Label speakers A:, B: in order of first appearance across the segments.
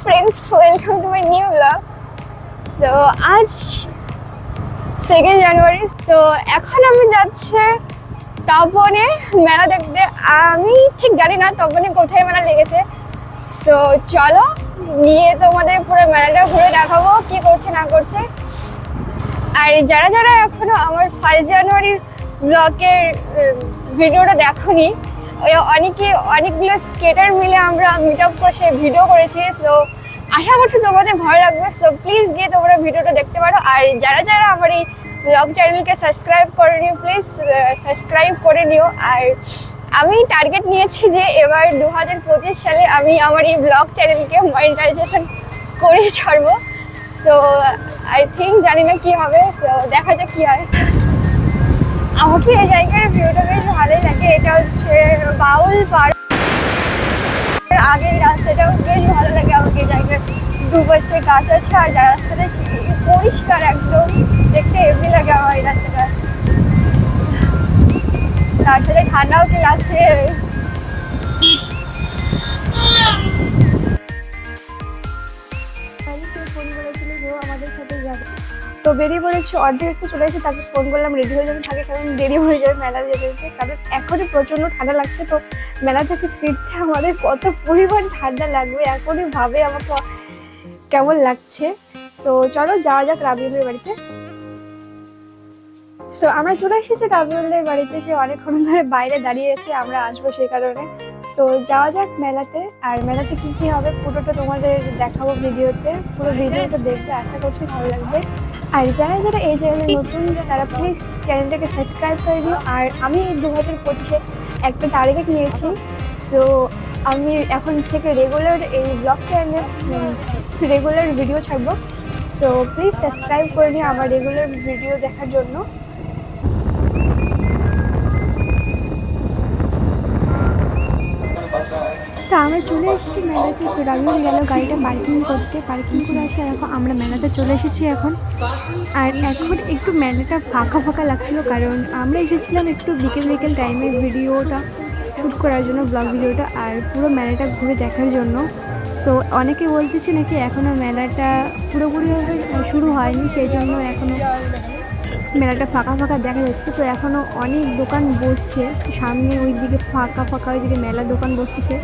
A: friends, welcome to my new vlog. So আজ 2nd জানুয়ারি। So এখন আমি যাচ্ছি তপনে মেলা দেখতে। আমি ঠিক জানি না তপনে কোথায় মেলা লেগেছে। সো চলো নিয়ে তোমাদের পুরো মেলাটা ঘুরে দেখাবো কি করছে না করছে। আর যারা যারা এখনো আমার 1 জানুয়ারির ব্লগের ভিডিওটা দেখোনি, অনেকগুলো স্কেটার মিলে আমরা মিট আপ করে সেই ভিডিও করেছি। সো আশা করছি তোমাদের ভালো লাগবে। সো প্লিজ গিয়ে তোমরা ভিডিওটা দেখতে পারো। আর যারা যারা আমার এই ব্লগ চ্যানেলকে সাবস্ক্রাইব করে নিও, প্লিজ সাবস্ক্রাইব করে নিও। আর আমি টার্গেট নিয়েছি যে এবার 2025 সালে আমি আমার এই ব্লগ চ্যানেলকে মনিটাইজেশন করে ছাড়বো। সো আই থিঙ্ক, জানি না কি হবে, সো দেখা যাক কি হয়। আমাকে এই জায়গার ভিউটা বেশ ভালোই লাগে। এটা হচ্ছে বাউল পাড়, আগের রাস্তাটাও বেশ ভালো লাগে আমাকে। এই জায়গায় দুপাশে গাছ আছে আর রাস্তাটা পরিষ্কার একদম, দেখতে হেভি লাগে আমার এই রাস্তাটা। তার সাথে ঠান্ডাও কি লাগছে। ফোন করেছিল যে আমাদের সাথে যাবে, তো বেরিয়ে পড়েছি। অর্ধেক রাস্তা চলে এসে তাকে ফোন করলাম রেডি হয়ে যাবে থাকে, কারণ দেরি হয়ে যাবে মেলা যেতে যেতে। কারণ এখনই প্রচণ্ড ঠান্ডা লাগছে। তো মেলা থেকে ফিরতে আমাদের কত পরিমাণ ঠান্ডা লাগবে এখনই ভাবে আমাকে কেমন লাগছে। সো চলো যাওয়া যাক রাবিউলের বাড়িতে। সো আমরা চলে এসেছি রাবিউলের বাড়িতে। সে অনেকক্ষণ ধরে বাইরে দাঁড়িয়ে আছে, আমরা আসবো সেই কারণে। সো যাওয়া যাক মেলাতে। আর মেলাতে কী কী হবে পুরোটা তোমাদের দেখাবো ভিডিওতে। পুরো ভিডিওটা দেখতে আশা করছি ভালো লাগবে। আর যারা যারা এই চ্যানেলে নতুন তারা প্লিজ চ্যানেলটাকে সাবস্ক্রাইব করে দিও। আর আমি 2025-এ একটা টার্গেট নিয়েছি। সো আমি এখন থেকে রেগুলার এই ব্লগ চ্যানেলে রেগুলার ভিডিও ছাড়বো। সো প্লিজ সাবস্ক্রাইব করে নিও আমার রেগুলার ভিডিও দেখার জন্য। তো আমরা চলে এসেছি মেলাতে। তো রাবিউল গেল গাড়িটা পার্কিং করতে, পার্কিং করে আসে দেখো আমরা মেলাতে চলে এসেছি এখন। আর এখন একটু মেলাটা ফাঁকা ফাঁকা লাগছিলো, কারণ আমরা এসেছিলাম একটু বিকেল বিকেল টাইমে ভিডিওটা শ্যুট করার জন্য, ব্লগ ভিডিওটা, আর পুরো মেলাটা ঘুরে দেখার জন্য। তো অনেকে বলতেছে নাকি এখনও মেলাটা পুরোপুরিভাবে শুরু হয়নি, সেই জন্য এখনও মেলাটা ফাঁকা ফাঁকা দেখা যাচ্ছে। তো এখনও অনেক দোকান বসছে সামনে, ওই দিকে ফাঁকা ফাঁকা, ওইদিকে মেলা দোকান বসতেছে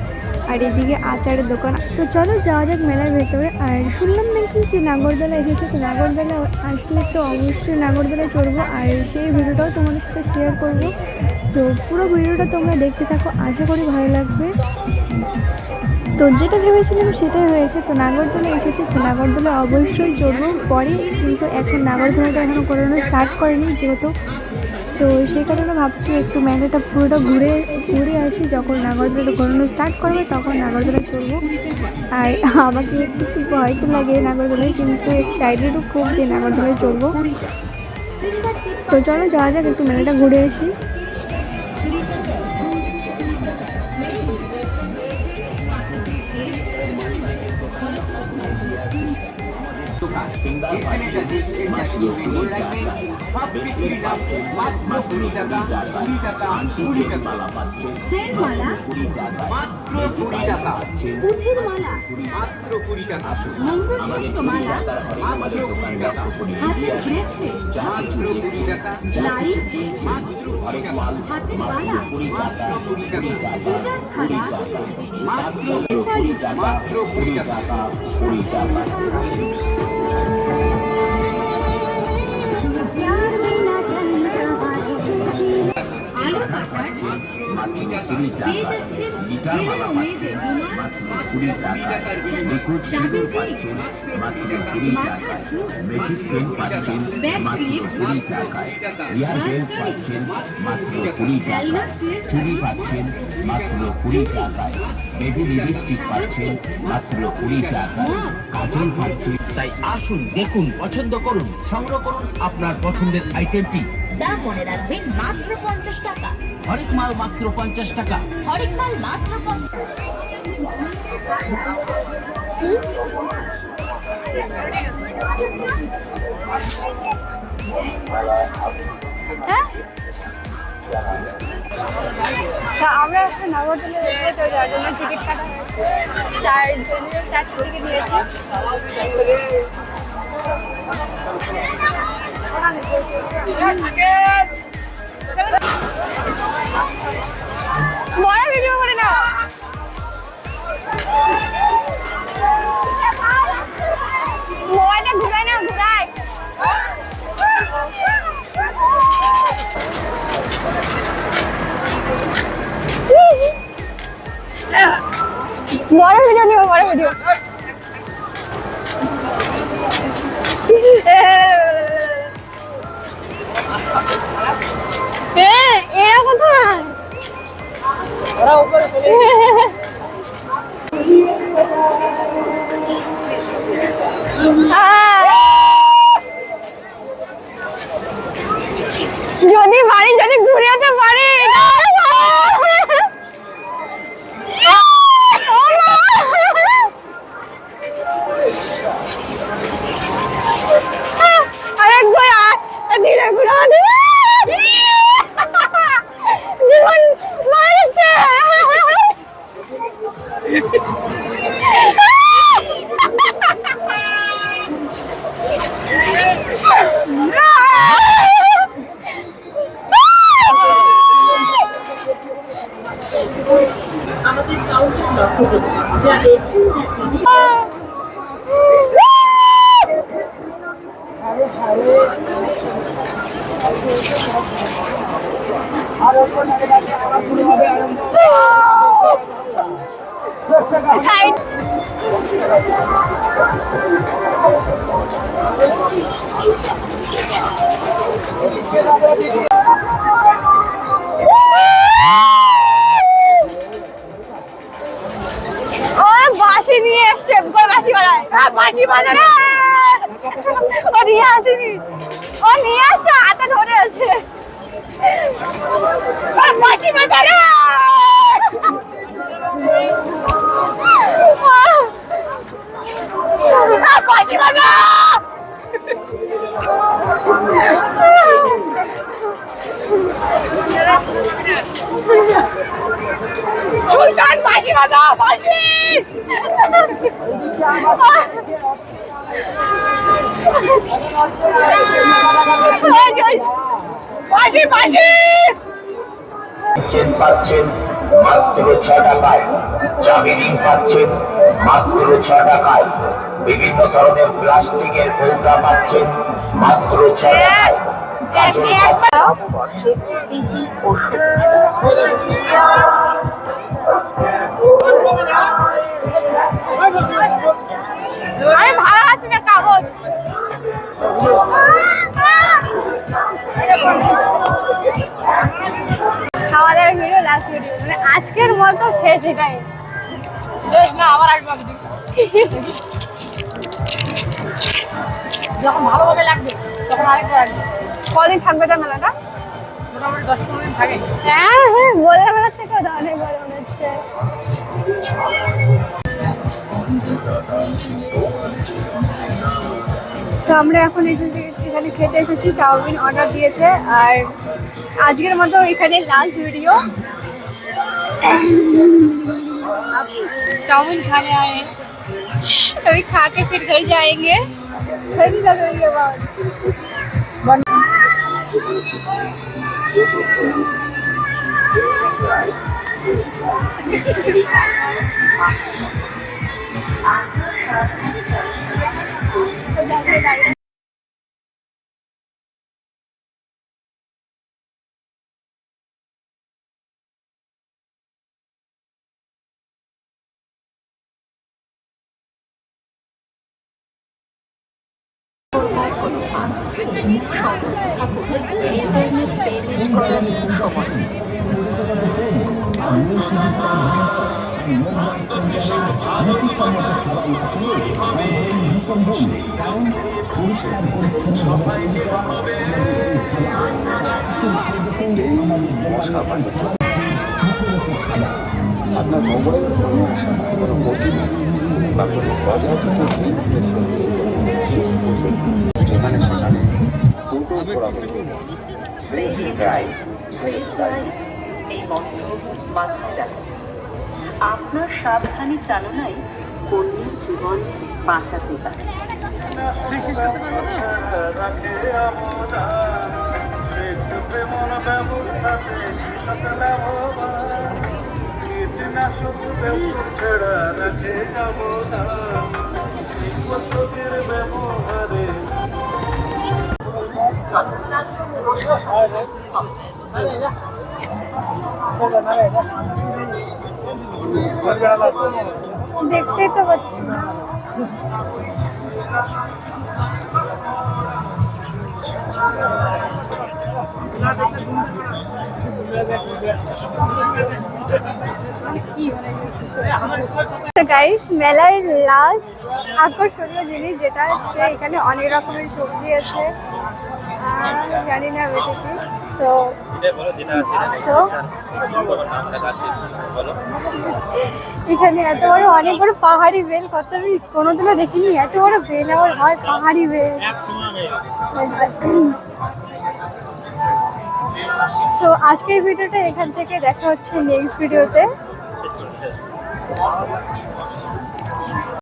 A: আর এইদিকে আচারের দোকান। তো চলো যাওয়া যাক মেলার ভেতরে। আর শুনলাম নাকি যে নাগরদোলা এসেছে, তো নাগরদোলা আসলে তো অবশ্যই নাগরদোলায় চড়বো, আর সেই ভিডিওটাও তোমাদের সাথে শেয়ার করবো। তো পুরো ভিডিওটা তোমরা দেখতে থাকো, আশা করি ভালো লাগবে। তো যেটা ভেবেছিলাম সেটাই হয়েছে। তো নাগরদোলা এসেছে, তো নাগরদোলা অবশ্যই চড়বো পরে, কিন্তু এখন নাগরদোলাটা এখনও কোনো স্টার্ট করেনি যেহেতু। তো সেই কারণে ভাবছি একটু মেলাটা পুরোটা ঘুরে আসি, যখন নাগরদোলা ঘোরানো স্টার্ট করবে তখন নাগরদোলা চড়বো। আর আমাকে একটু ভয় তো লাগে নাগরদোলায়, কিন্তু এক্সাইটেডও খুব যে নাগরদোলায় চড়বো। তো চলো যাওয়া যাক, একটু মেলাটা ঘুরে আসি।
B: ম্যাজিক পেন পাচ্ছেন মাত্র 20 টাকায়, ইয়ার বেল পাচ্ছেন মাত্র 20 টাকায়, চুড়ি পাচ্ছেন মাত্র 20 টাকায়, বেবি লিপস্টিক পাচ্ছেন মাত্র 20 টাকায়, কাজল পাচ্ছেন। তাই আসুন, দেখুন, পছন্দ করুন, সংগ্রহ করুন আপনার পছন্দের আইটেমটি।
C: দাম মনে রাখবেন মাত্র 50 টাকা।
B: হরেক মাল মাত্র 50 টাকা।
C: হরেক মাল মাত্র 50।
A: হ্যাঁ তা আমরা এখন নগরদোলে উঠবো, তো যার জন্য টিকিট কাটা হয়েছে। 4 জনের 4টি টিকিট নিয়েছি। বড় ভিডিও করে নাও। মোবাইলটা ঘুরায় না, ঘুরায়। বড় ভিডিও নিও, বড় ভিডিও। এরা কোথায়? যদি পারি, যদি ঘুরে যেতে পারি। আরেকবার ধীরে ঘুরা জীবন মারছে।
C: আমাদের কাউন্টার লক্ষ্য করুন, যা একজন যাত্রী
A: সাইড বাঁশি নিয়ে এসছে, কই বাঁশি বাজায়? বাঁশি বাজারে ও নিয়ে আসেনি, ও নিয়ে আসছে, হাতে ধরে আছে। বাঁশি বাজারে বাঁশি বাজা। সুলতান বাঁশি বাজা, বাঁশি। বাঁশি বাঁশি
B: পাচ্ছেন মাত্র 6 টাকায়। চাবি রিং পাচ্ছেন মাত্র 6 টাকায়। বিভিন্ন ধরনের প্লাস্টিকের কৌটা পাচ্ছেন মাত্র 6 টাকায়।
A: আমি ভালো আছি না কাগজ। আমাদের ভিডিও লাস্ট ভিডিও, মানে আজকের মতো শেষ। এটাই শেষ না, আবার আসবো একদিন যখন ভালোভাবে লাগবে, তখন আরেকবার আসবে। কদিন থাকবে তো মেলাটা? মোটামুটি 10-15 দিন থাকে। হ্যাঁ হ্যাঁ, বললে মেলার থেকে অনেক বড় মনে হচ্ছে। তো আমরা এখন এসেছি, এখানে খেতে এসেছি, চাউমিন অর্ডার দিয়েছে। আর আজকের মতো এখানে লাস্ট ভিডিও। चाउमीन खाने आए हैं, अभी खा के फिर घर जाएंगे। फिर लगेंगे बाद
D: আপনার মোবাইল ফোনের সাথে কোনো ওটিপি বা কোনো অযাচিত লিঙ্ক মেসেজ যেখানে সেখানে ফটো করা
E: এই মন্ত্র মাথায় রাখুন। আপনার সাবধানী চালনাই কন্যার জীবন বাঁচাতে পারে।
A: দেখতেই তো পাচ্ছি। গাইস, মেলার লাস্ট আকর্ষণীয় জিনিস যেটা হচ্ছে এখানে অনেক রকমের সবজি আছে, জানি না এটা কি। এখানে এত বড় অনেক বড় পাহাড়ি বেল, কত আমি কোনোদিনও দেখিনি এত বড় বেল আবার হয় পাহাড়ি বেল। সো আজকের ভিডিওটা এখান থেকে দেখা হচ্ছে নেক্সট ভিডিওতে।